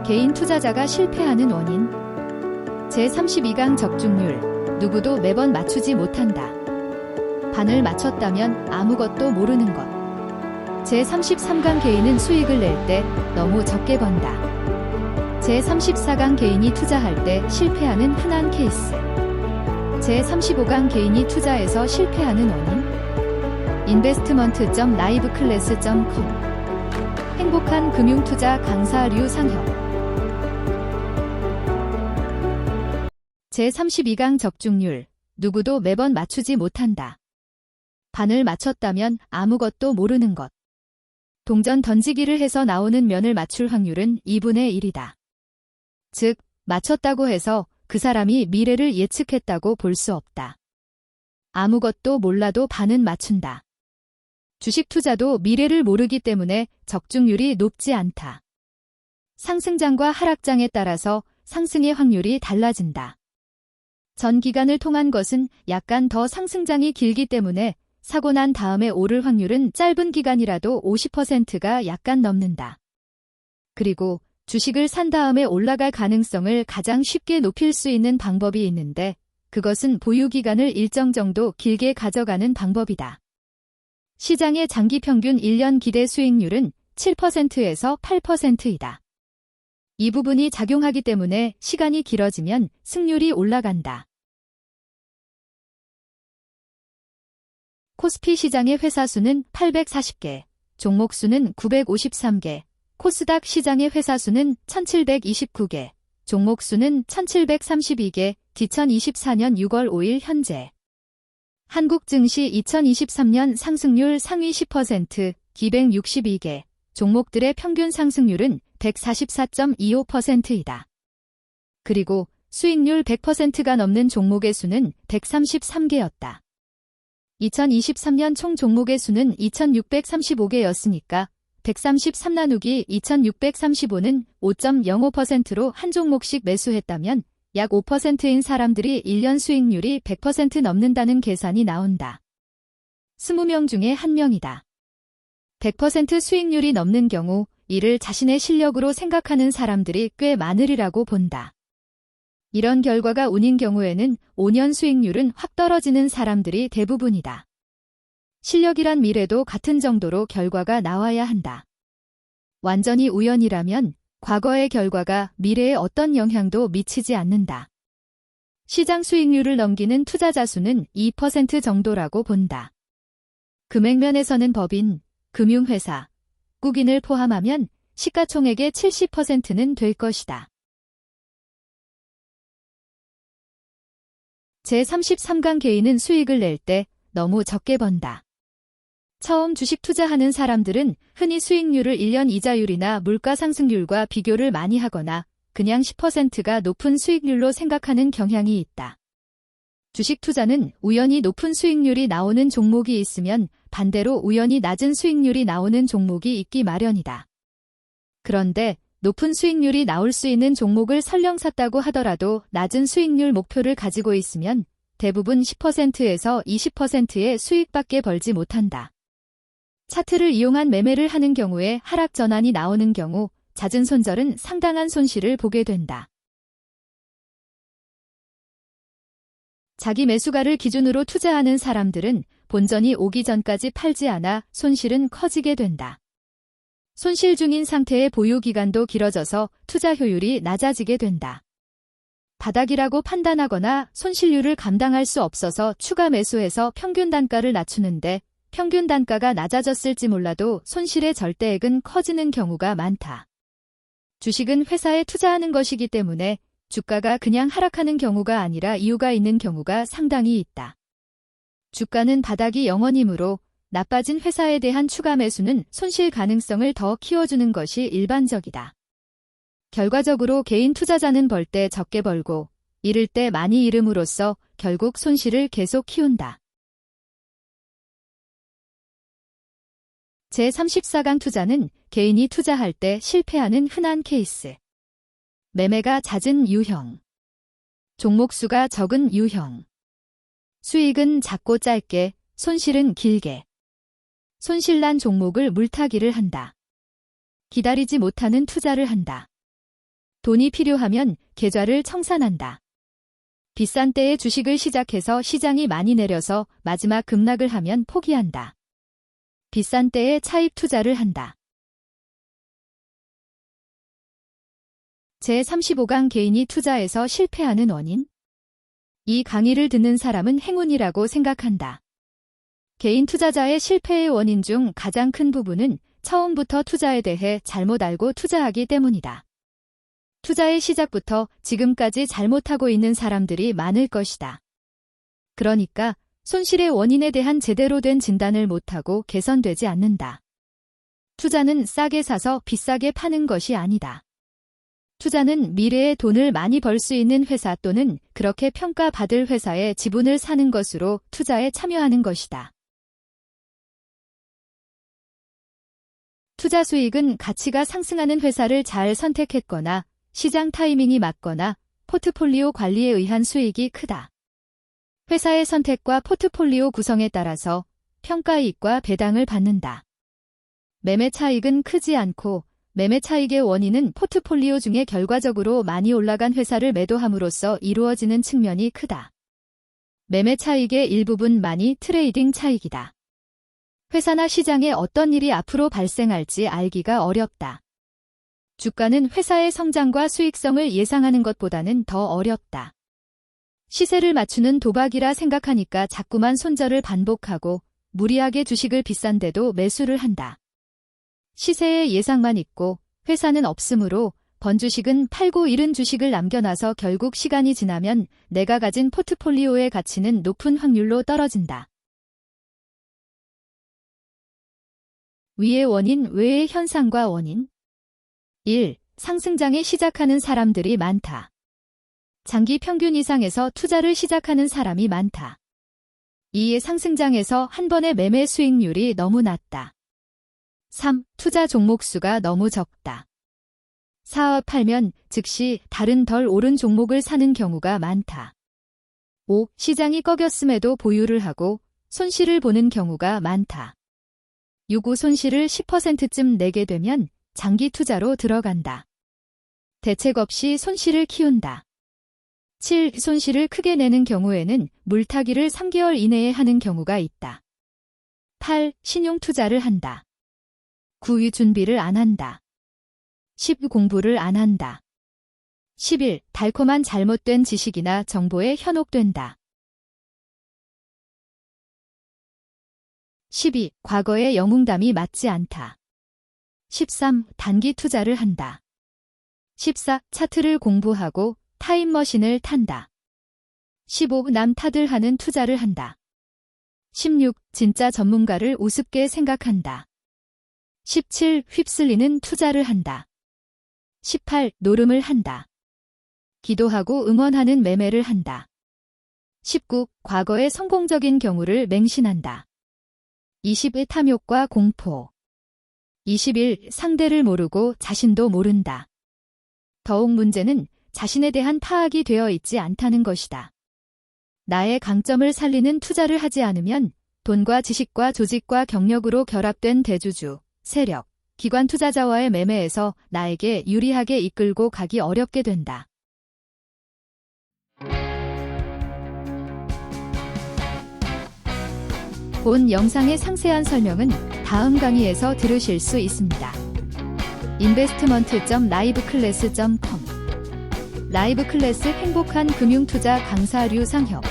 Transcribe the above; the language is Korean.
개인 투자자가 실패하는 원인. 제32강 적중률. 누구도 매번 맞추지 못한다. 반을 맞췄다면 아무것도 모르는 것. 제33강 개인은 수익을 낼 때 너무 적게 번다. 제34강 개인이 투자할 때 실패하는 흔한 케이스. 제35강 개인이 투자에서 실패하는 원인. investment.liveclass.com 행복한 금융투자 강사 류상혁. 제32강 적중률. 누구도 매번 맞추지 못한다. 반을 맞췄다면 아무것도 모르는 것. 동전 던지기를 해서 나오는 면을 맞출 확률은 2분의 1이다. 즉, 맞췄다고 해서 그 사람이 미래를 예측했다고 볼 수 없다. 아무것도 몰라도 반은 맞춘다. 주식 투자도 미래를 모르기 때문에 적중률이 높지 않다. 상승장과 하락장에 따라서 상승의 확률이 달라진다. 전 기간을 통한 것은 약간 더 상승장이 길기 때문에 사고 난 다음에 오를 확률은 짧은 기간이라도 50%가 약간 넘는다. 그리고 주식을 산 다음에 올라갈 가능성을 가장 쉽게 높일 수 있는 방법이 있는데 그것은 보유 기간을 일정 정도 길게 가져가는 방법이다. 시장의 장기 평균 1년 기대 수익률은 7%에서 8%이다. 이 부분이 작용하기 때문에 시간이 길어지면 승률이 올라간다. 코스피 시장의 회사 수는 840개, 종목 수는 953개, 코스닥 시장의 회사 수는 1729개, 종목 수는 1732개, 2024년 6월 5일 현재. 한국 증시 2023년 상승률 상위 10%, 262개, 종목들의 평균 상승률은 144.25%이다. 그리고 수익률 100%가 넘는 종목의 수는 133개였다. 2023년 총 종목의 수는 2635개였으니까 133 나누기 2635는 5.05%로 한 종목씩 매수했다면 약 5%인 사람들이 1년 수익률이 100% 넘는다는 계산이 나온다. 20명 중에 1명이다. 100% 수익률이 넘는 경우 이를 자신의 실력으로 생각하는 사람들이 꽤 많으리라고 본다. 이런 결과가 운인 경우에는 5년 수익률은 확 떨어지는 사람들이 대부분이다. 실력이란 미래도 같은 정도로 결과가 나와야 한다. 완전히 우연이라면 과거의 결과가 미래에 어떤 영향도 미치지 않는다. 시장 수익률을 넘기는 투자자 수는 2% 정도라고 본다. 금액면에서는 법인, 금융회사, 국인을 포함하면 시가총액의 70%는 될 것이다. 제33강 개인은 수익을 낼 때 너무 적게 번다. 처음 주식 투자하는 사람들은 흔히 수익률을 1년 이자율이나 물가 상승률과 비교를 많이 하거나 그냥 10%가 높은 수익률로 생각하는 경향이 있다. 주식 투자는 우연히 높은 수익률이 나오는 종목이 있으면 반대로 우연히 낮은 수익률이 나오는 종목이 있기 마련이다. 그런데 높은 수익률이 나올 수 있는 종목을 설령 샀다고 하더라도 낮은 수익률 목표를 가지고 있으면 대부분 10%에서 20%의 수익밖에 벌지 못한다. 차트를 이용한 매매를 하는 경우에 하락 전환이 나오는 경우 잦은 손절은 상당한 손실을 보게 된다. 자기 매수가를 기준으로 투자하는 사람들은 본전이 오기 전까지 팔지 않아 손실은 커지게 된다. 손실 중인 상태의 보유 기간도 길어져서 투자 효율이 낮아지게 된다. 바닥이라고 판단하거나 손실률을 감당할 수 없어서 추가 매수해서 평균 단가를 낮추는데 평균 단가가 낮아졌을지 몰라도 손실의 절대액은 커지는 경우가 많다. 주식은 회사에 투자하는 것이기 때문에 주가가 그냥 하락하는 경우가 아니라 이유가 있는 경우가 상당히 있다. 주가는 바닥이 0원이므로 나빠진 회사에 대한 추가 매수는 손실 가능성을 더 키워주는 것이 일반적이다. 결과적으로 개인 투자자는 벌 때 적게 벌고 잃을 때 많이 잃음으로써 결국 손실을 계속 키운다. 제34강 투자는 개인이 투자할 때 실패하는 흔한 케이스. 매매가 잦은 유형. 종목 수가 적은 유형. 수익은 작고 짧게, 손실은 길게. 손실난 종목을 물타기를 한다. 기다리지 못하는 투자를 한다. 돈이 필요하면 계좌를 청산한다. 비싼 때에 주식을 시작해서 시장이 많이 내려서 마지막 급락을 하면 포기한다. 비싼 때에 차입 투자를 한다. 제35강 개인이 투자에서 실패하는 원인. 이 강의를 듣는 사람은 행운이라고 생각한다. 개인 투자자의 실패의 원인 중 가장 큰 부분은 처음부터 투자에 대해 잘못 알고 투자하기 때문이다. 투자의 시작부터 지금까지 잘못하고 있는 사람들이 많을 것이다. 그러니까 손실의 원인에 대한 제대로 된 진단을 못하고 개선되지 않는다. 투자는 싸게 사서 비싸게 파는 것이 아니다. 투자는 미래에 돈을 많이 벌 수 있는 회사 또는 그렇게 평가받을 회사의 지분을 사는 것으로 투자에 참여하는 것이다. 투자 수익은 가치가 상승하는 회사를 잘 선택했거나 시장 타이밍이 맞거나 포트폴리오 관리에 의한 수익이 크다. 회사의 선택과 포트폴리오 구성에 따라서 평가이익과 배당을 받는다. 매매 차익은 크지 않고 매매 차익의 원인은 포트폴리오 중에 결과적으로 많이 올라간 회사를 매도함으로써 이루어지는 측면이 크다. 매매 차익의 일부분만이 트레이딩 차익이다. 회사나 시장에 어떤 일이 앞으로 발생할지 알기가 어렵다. 주가는 회사의 성장과 수익성을 예상하는 것보다는 더 어렵다. 시세를 맞추는 도박이라 생각하니까 자꾸만 손절을 반복하고 무리하게 주식을 비싼데도 매수를 한다. 시세의 예상만 있고 회사는 없으므로 번주식은 팔고 잃은 주식을 남겨놔서 결국 시간이 지나면 내가 가진 포트폴리오의 가치는 높은 확률로 떨어진다. 위의 원인 외의 현상과 원인. 1. 상승장에 시작하는 사람들이 많다. 장기 평균 이상에서 투자를 시작하는 사람이 많다. 2. 상승장에서 한 번의 매매 수익률이 너무 낮다. 3. 투자 종목 수가 너무 적다. 4. 팔면 즉시 다른 덜 오른 종목을 사는 경우가 많다. 5. 시장이 꺾였음에도 보유를 하고 손실을 보는 경우가 많다. 6. 손실을 10%쯤 내게 되면 장기 투자로 들어간다. 대책 없이 손실을 키운다. 7. 손실을 크게 내는 경우에는 물타기를 3개월 이내에 하는 경우가 있다. 8. 신용 투자를 한다. 9. 준비를 안 한다. 10. 공부를 안 한다. 11. 달콤한 잘못된 지식이나 정보에 현혹된다. 12. 과거의 영웅담이 맞지 않다. 13. 단기 투자를 한다. 14. 차트를 공부하고 타임머신을 탄다. 15. 남 탓을 하는 투자를 한다. 16. 진짜 전문가를 우습게 생각한다. 17. 휩쓸리는 투자를 한다. 18. 노름을 한다. 기도하고 응원하는 매매를 한다. 19. 과거의 성공적인 경우를 맹신한다. 20. 탐욕과 공포. 21. 상대를 모르고 자신도 모른다. 더욱 문제는 자신에 대한 파악이 되어 있지 않다는 것이다. 나의 강점을 살리는 투자를 하지 않으면 돈과 지식과 조직과 경력으로 결합된 대주주, 세력, 기관 투자자와의 매매에서 나에게 유리하게 이끌고 가기 어렵게 된다. 본 영상의 상세한 설명은 다음 강의에서 들으실 수 있습니다. investment.liveclass.com 라이브 클래스 행복한 금융투자 강사 류상혁